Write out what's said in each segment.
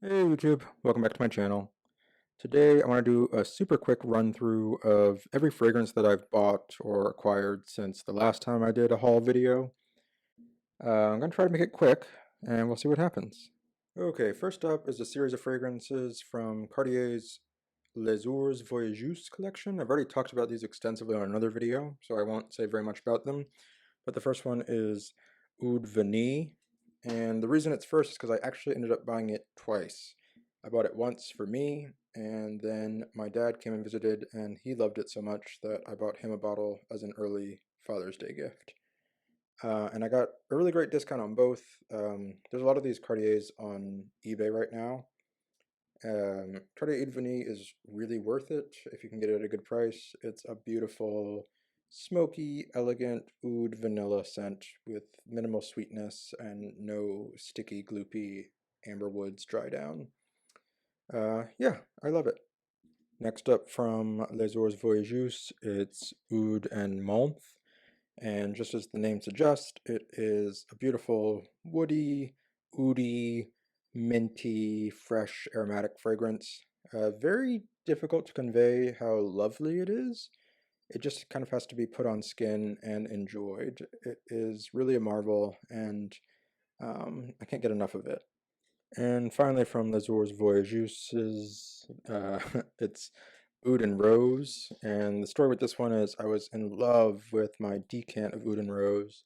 Hey YouTube, welcome back to my channel. Today I want to do a super quick run through of every fragrance that I've bought or acquired since the last time I did a haul video. I'm going to try to make it quick and we'll see what happens. Okay, first up is a series of fragrances from Cartier's Les Ours Voyageuses collection. I've already talked about these extensively on another video, so I won't say very much about them. But the first one is Oud Vanille, and the reason it's first is because I actually ended up buying it twice. I bought it once for me, and then my dad came and visited, and he loved it so much that I bought him a bottle as an early Father's Day gift. And I got a really great discount on both. There's a lot of these Cartiers on eBay right now. Cartier Oud Vanille is really worth it if you can get it at a good price. It's a beautiful, smoky, elegant oud vanilla scent with minimal sweetness and no sticky, gloopy amber woods dry down. Yeah, I love it. Next up from Les Ours Voyageuses, it's Oud and Menthe. And just as the name suggests, it is a beautiful woody, oudy, minty, fresh, aromatic fragrance. Very difficult to convey how lovely it is. It just kind of has to be put on skin and enjoyed. It is really a marvel, and I can't get enough of it. And finally, from Les Ours Voyageuses, it's Oud and Rose. And the story with this one is I was in love with my decant of Oud and Rose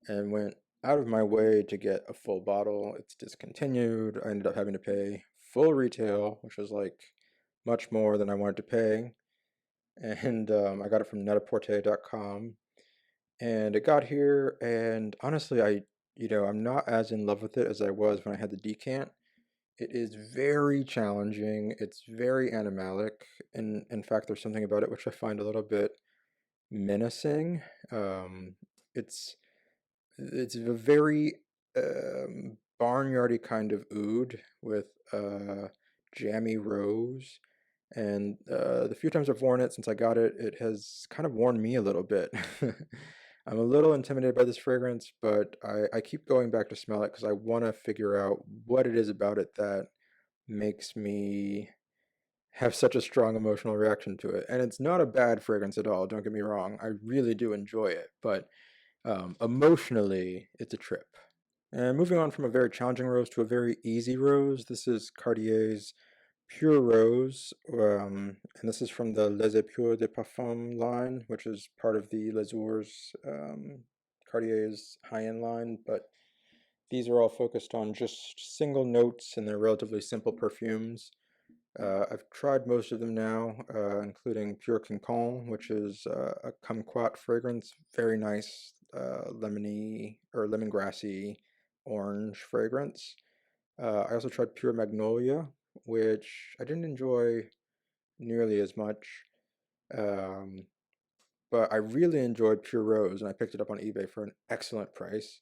and went out of my way to get a full bottle. It's discontinued. I ended up having to pay full retail, which was like much more than I wanted to pay. And I got it from netaporte.com. And it got here, and honestly, I'm not as in love with it as I was when I had the decant. It is very challenging. It's very animalic. And in fact, there's something about it which I find a little bit menacing. Um, it's it's a very barnyardy kind of oud with jammy rose. And the few times I've worn it since I got it, it has kind of worn me a little bit. I'm a little intimidated by this fragrance, but I keep going back to smell it because I want to figure out what it is about it that makes me have such a strong emotional reaction to it. And it's not a bad fragrance at all, don't get me wrong. I really do enjoy it, but emotionally, it's a trip. And moving on from a very challenging rose to a very easy rose, this is Cartier's Pure Rose, and this is from the Les Épures de Parfum line, which is part of the Les Ours, Cartier's high-end line, but these are all focused on just single notes and they're relatively simple perfumes. I've tried most of them now, including Pure Quinconce, which is a kumquat fragrance, very nice lemony or lemongrassy orange fragrance. I also tried Pure Magnolia, which I didn't enjoy nearly as much, um, but I really enjoyed Pure Rose, and I picked it up on eBay for an excellent price.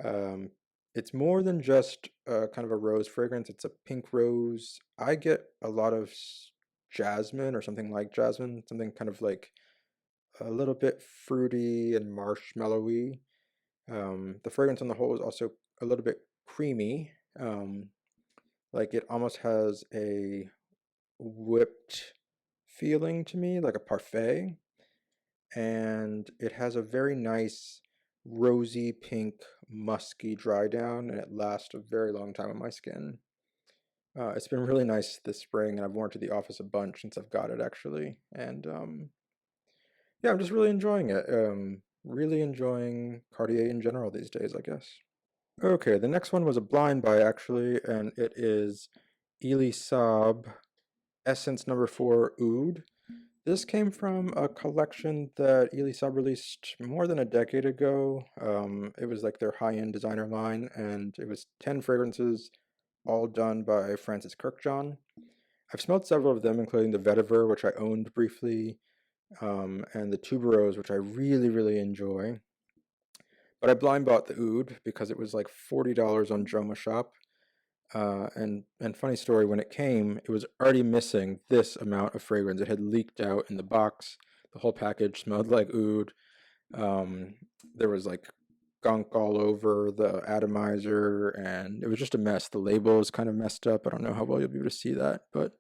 Um, it's more than just kind of a rose fragrance. It's a pink rose. I get a lot of jasmine or something like jasmine, something kind of like a little bit fruity and marshmallowy. The fragrance on the whole is also a little bit creamy. Like it almost has a whipped feeling to me, like a parfait. And it has a very nice rosy pink musky dry down, and it lasts a very long time on my skin. It's been really nice this spring, and I've worn it to the office a bunch since I've got it actually. And yeah, I'm just really enjoying it. Really enjoying Cartier in general these days, I guess. Okay, the next one was a blind buy actually, and it is Elisab Essence Number 4 Oud. This came from a collection that Elisab released more than a decade ago. It was like their high-end designer line, and it was 10 fragrances, all done by Francis Kirkjohn. I've smelled several of them, including the Vetiver, which I owned briefly, and the Tuberose, which I really, really enjoy. But I blind bought the Oud because it was like $40 on Joma Shop. And funny story, when it came, it was already missing this amount of fragrance. It had leaked out in the box. The whole package smelled like oud. There was like gunk all over the atomizer, and it was just a mess. The label is kind of messed up. I don't know how well you'll be able to see that, but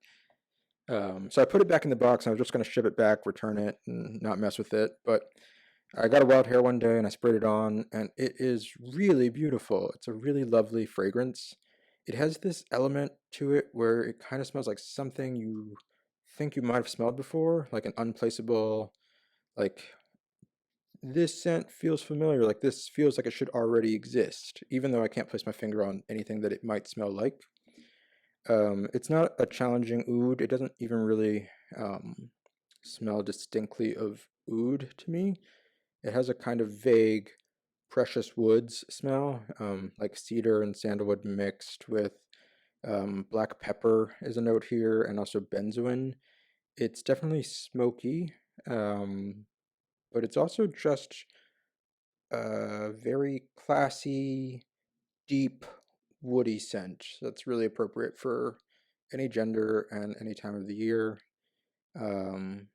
so I put it back in the box, and I was just going to ship it back, return it, and not mess with it. But I got a wild hair one day, and I sprayed it on, and it is really beautiful. It's a really lovely fragrance. It has this element to it where it kind of smells like something you think you might have smelled before, like an unplaceable, like this scent feels familiar, like this feels like it should already exist, even though I can't place my finger on anything that it might smell like. It's not a challenging oud. It doesn't even really smell distinctly of oud to me. It has a kind of vague precious woods smell, like cedar and sandalwood mixed with black pepper is a note here, and also benzoin. It's definitely smoky, but it's also just a very classy, deep, woody scent that's really appropriate for any gender and any time of the year. Um,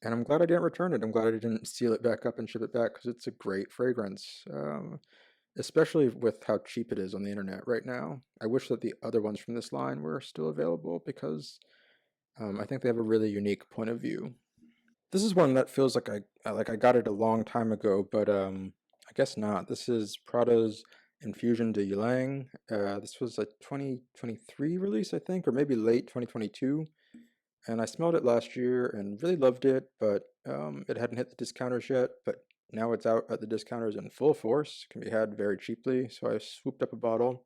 and I'm glad I didn't return it. I'm glad I didn't seal it back up and ship it back because it's a great fragrance, especially with how cheap it is on the internet right now. I wish that the other ones from this line were still available because I think they have a really unique point of view. This is one that feels like I got it a long time ago, but I guess not. This is Prada's Infusion de Ylang. This was a 2023 release, I think, or maybe late 2022. And I smelled it last year and really loved it, but it hadn't hit the discounters yet. But now it's out at the discounters in full force. Can be had very cheaply, so I swooped up a bottle.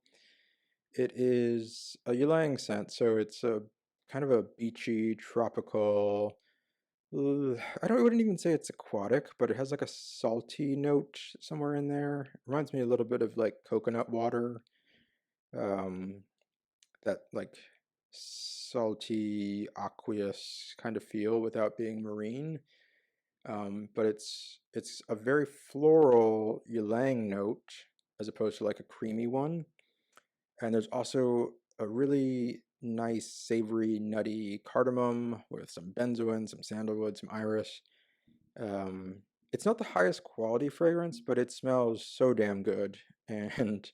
It is a ylang scent, so it's a kind of a beachy, tropical. I wouldn't even say it's aquatic, but it has like a salty note somewhere in there. It reminds me a little bit of like coconut water. Um, that like salty, aqueous kind of feel without being marine. But it's a very floral ylang note as opposed to like a creamy one. And there's also a really nice, savory, nutty cardamom with some benzoin, some sandalwood, some iris. Um, it's not the highest quality fragrance, but it smells so damn good. And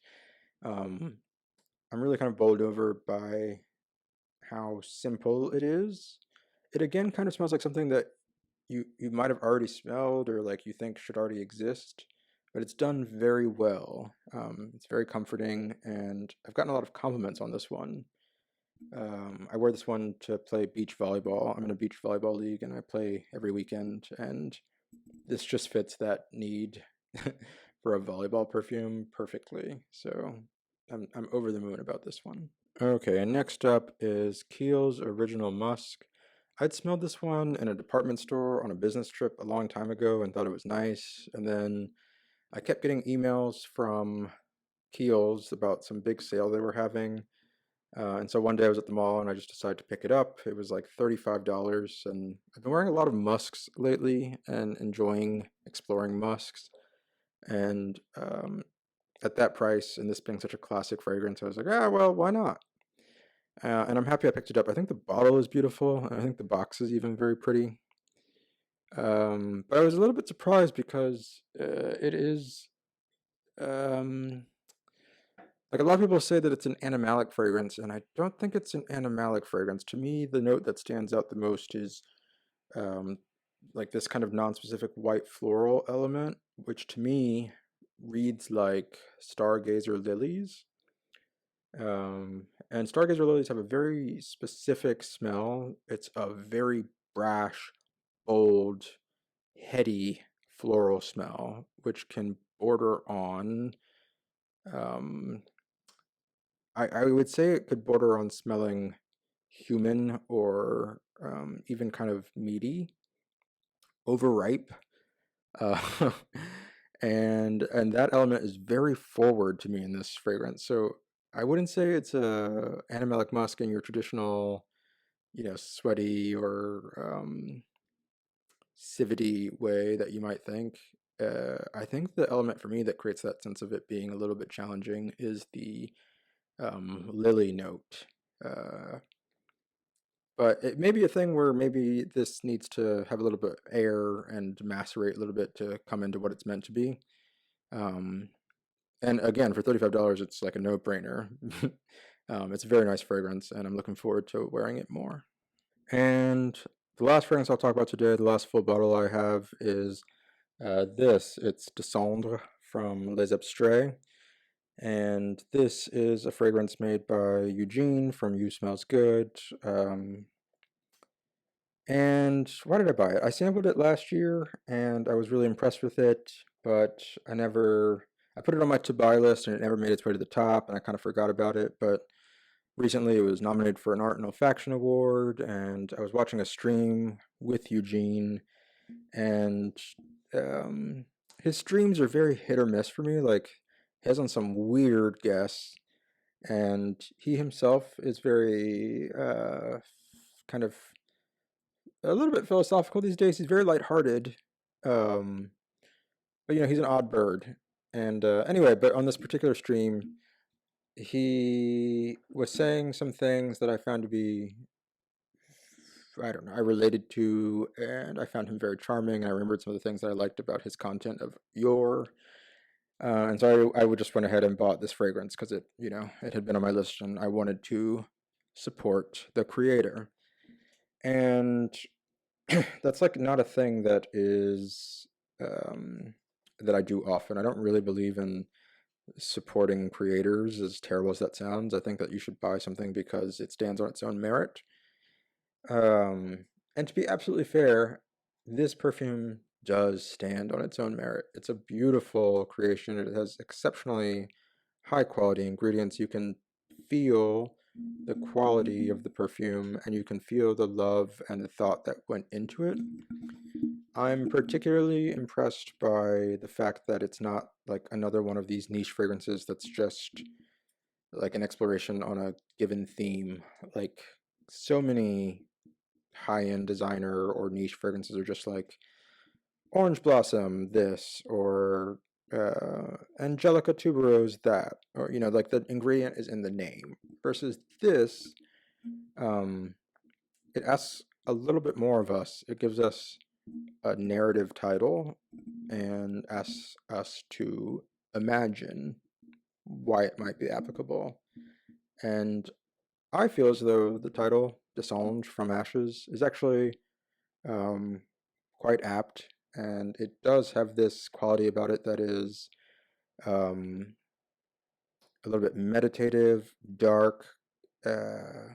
um, I'm really kind of bowled over by how simple it is. It again kind of smells like something that you might have already smelled or like you think should already exist, but it's done very well. It's very comforting, and I've gotten a lot of compliments on this one. I wear this one to play beach volleyball. I'm in a beach volleyball league, and I play every weekend, and this just fits that need for a volleyball perfume perfectly. So I'm over the moon about this one. Okay, and next up is Kiehl's Original Musk. I'd smelled this one in a department store on a business trip a long time ago and thought it was nice. And then I kept getting emails from Kiehl's about some big sale they were having. And so one day I was at the mall and I just decided to pick it up. It was like $35. And I've been wearing a lot of musks lately and enjoying exploring musks. And at that price, and this being such a classic fragrance, I was like, ah, well, why not? And I'm happy I picked it up. I think the bottle is beautiful, and I think the box is even very pretty. But I was a little bit surprised because it is um, like a lot of people say that it's an animalic fragrance, and I don't think it's an animalic fragrance. To me, the note that stands out the most is um, like this kind of non-specific white floral element, which to me reads like stargazer lilies. And stargazer lilies have a very specific smell. It's a very brash, bold, heady floral smell, which can border on, um, I would say it could border on smelling human or even kind of meaty, overripe. Uh, and that element is very forward to me in this fragrance. So I wouldn't say it's a animalic musk in your traditional, sweaty or civety way that you might think. I think the element for me that creates that sense of it being a little bit challenging is the lily note. Uh, but it may be a thing where maybe this needs to have a little bit of air and macerate a little bit to come into what it's meant to be. Um, and again, for $35, it's like a no-brainer. It's a very nice fragrance, and I'm looking forward to wearing it more. And the last fragrance I'll talk about today, the last full bottle I have is this. It's Des Cendres from Les Abstraits. And this is a fragrance made by Eugene from You Smells Good. And why did I buy it? I sampled it last year and I was really impressed with it, but I put it on my to buy list and it never made its way to the top and I kind of forgot about it. But recently it was nominated for an Art and Olfaction Award and I was watching a stream with Eugene and um, his streams are very hit or miss for me. Like, he has on some weird guests and he himself is very kind of a little bit philosophical these days. He's very lighthearted, um, but he's an odd bird. And anyway, but on this particular stream, he was saying some things that I found to be, I don't know, I related to, and I found him very charming. I remembered some of the things that I liked about his content of yore. And so I would just went ahead and bought this fragrance because it had been on my list and I wanted to support the creator. And that's like not a thing that is that I do often. I don't really believe in supporting creators, as terrible as that sounds. I think that you should buy something because it stands on its own merit. And to be absolutely fair, this perfume does stand on its own merit. It's a beautiful creation. It has exceptionally high quality ingredients. You can feel the quality of the perfume and you can feel the love and the thought that went into it. I'm particularly impressed by the fact that it's not like another one of these niche fragrances that's just like an exploration on a given theme. Like, so many high-end designer or niche fragrances are just like orange blossom this or angelica tuberose that, or like the ingredient is in the name, versus this um it asks a little bit more of us. It gives us a narrative title and asks us to imagine why it might be applicable. And I feel as though the title Des Cendres from Ashes is actually um, quite apt, and it does have this quality about it that is um, a little bit meditative, dark, uh,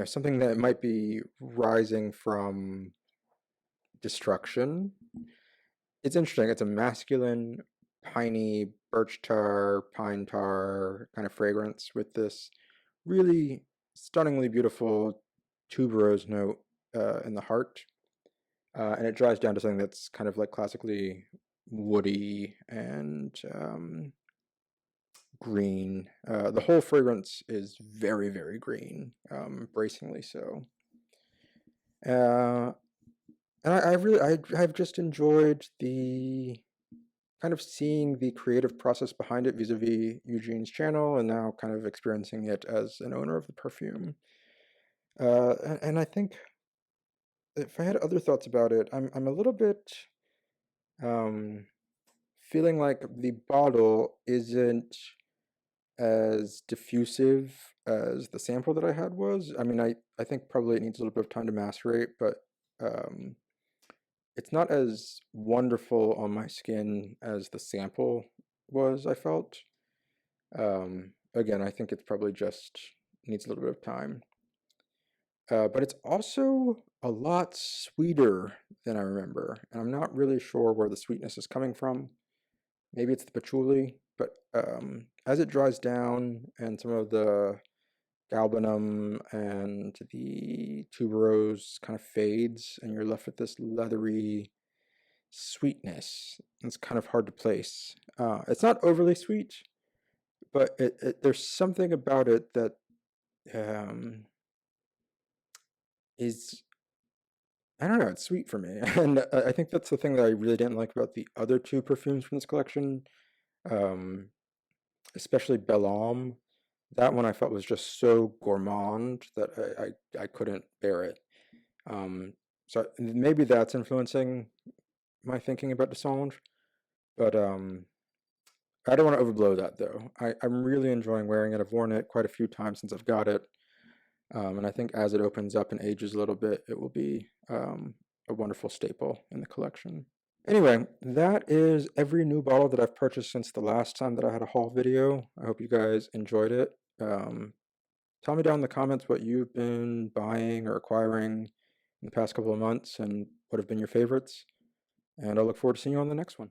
something that might be rising from destruction. It's interesting. It's a masculine, piney, birch tar, pine tar kind of fragrance with this really stunningly beautiful tuberose note in the heart. And it dries down to something that's kind of like classically woody and green. The whole fragrance is very, very green, bracingly so. Uh, and I've just enjoyed the kind of seeing the creative process behind it vis-a-vis Eugene's channel, and now kind of experiencing it as an owner of the perfume. And I think if I had other thoughts about it, I'm a little bit um, feeling like the bottle isn't as diffusive as the sample that I had was. I mean, I think probably it needs a little bit of time to macerate, but um, it's not as wonderful on my skin as the sample was, I felt. Again, I think it's probably just needs a little bit of time. But it's also a lot sweeter than I remember, and I'm not really sure where the sweetness is coming from. Maybe it's the patchouli, but as it dries down and some of the galbanum and the tuberose kind of fades, and you're left with this leathery sweetness. It's kind of hard to place. It's not overly sweet, but there's something about it that um, is, I don't know, it's sweet for me. And I think that's the thing that I really didn't like about the other two perfumes from this collection, um, especially Belle Homme. That one I felt was just so gourmand that I couldn't bear it. Um, so maybe that's influencing my thinking about Des Cendres. But I don't want to overblow that though. I'm really enjoying wearing it. I've worn it quite a few times since I've got it. And I think as it opens up and ages a little bit, it will be a wonderful staple in the collection. Anyway, that is every new bottle that I've purchased since the last time that I had a haul video. I hope you guys enjoyed it. Um, Tell me down in the comments what you've been buying or acquiring in the past couple of months and what have been your favorites. And I look forward to seeing you on the next one.